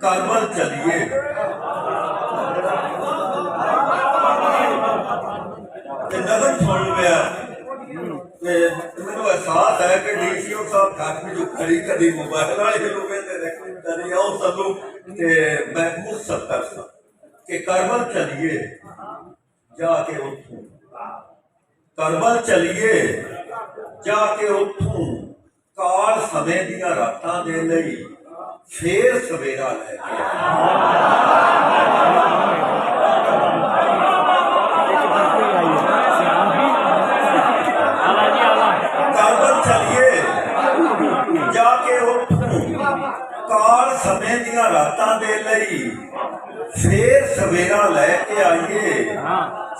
करबल चलिए नगन सुन लिया। मैनू एहसास है कि DCO साहब घर में जो खड़ी कभी मोबाइल वाले लोग आओ सलू मैं मुख्तसर कर सा कि करबल चलिए जाके उठूं, करबल चलिए जाके उठूं, काल समय दियां रातां दे लई फिर सवेरा लैके करबल चलिए जाके उठूं, काल समय दियां रातां दे लई फिर सवेरा लैके आइए।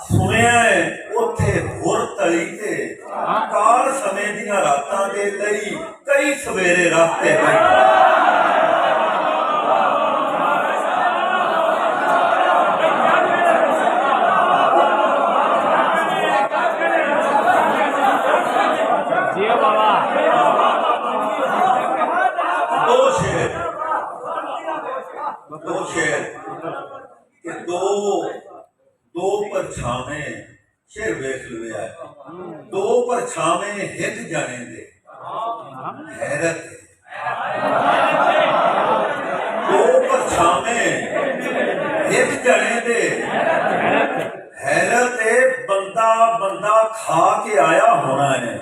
सुनिया है उत्थे हुर तली ते काल समय दियां रातां दे लई कई सवेरे रास्ते दो शेर के दो परछावे शेर वेख लिया है। दो परछावे हित जाने दे हैरत, दो परछावे हित जाने दे हैरत है। बंदा बंदा खा के आया होना है।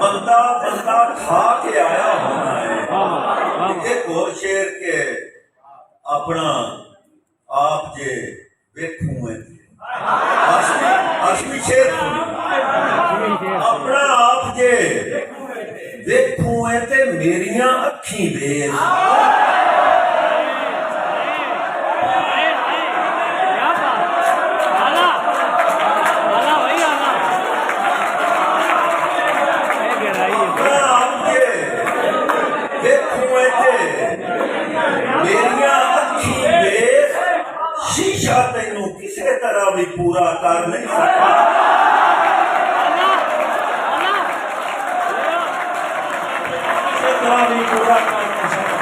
बंदा बंदा खा के आया होना है। एक और शेर के अपना आप जे वेखूं असली शेर अपना आप जे वेखूं ते मेरियां अखीं वेख। शीशा तेनू किसी तरह भी पूरा कर नहीं सकता। किसी तरह भी पूरा कर नहीं सकता।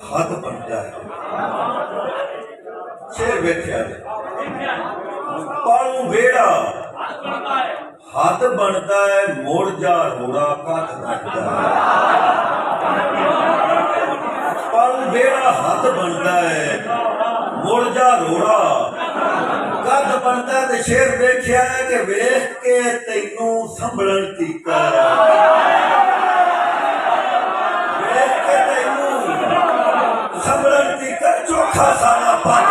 हद बनता है शेर वेख्या पालू बेड़ा हद बनता है। मुड़ जा रोड़ा कद बनता है। पालू बेड़ा हद बनता है, मुड़ जा रोड़ा कद बनता है। तो शेर वेख्या है कि वेख के तैनू संभलन तीकर चोखा सारा पद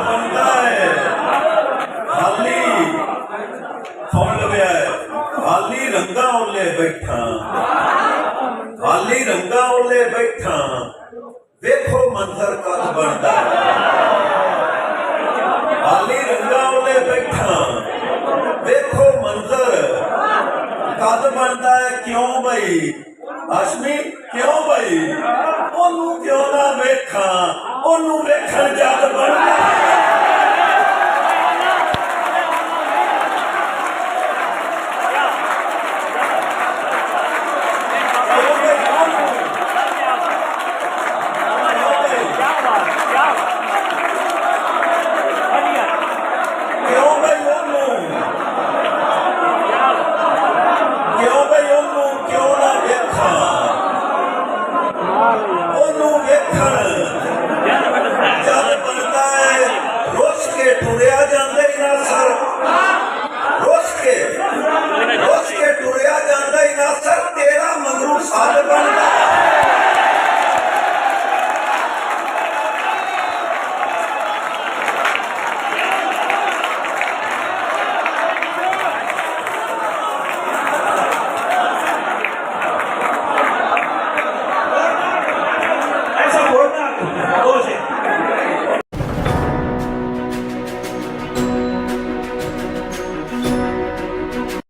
बनता है। हाली रंगा ओले बैठा, हाली रंगा ओले बैठा, देखो मंजर कद बनता है। हाली रंगा ओले बैठा, देखो मंजर कद बनता है। क्यों भाई हाशमी, क्यों भाई ओनू क्यों ना वेखा, ओनू वेखण जद बनता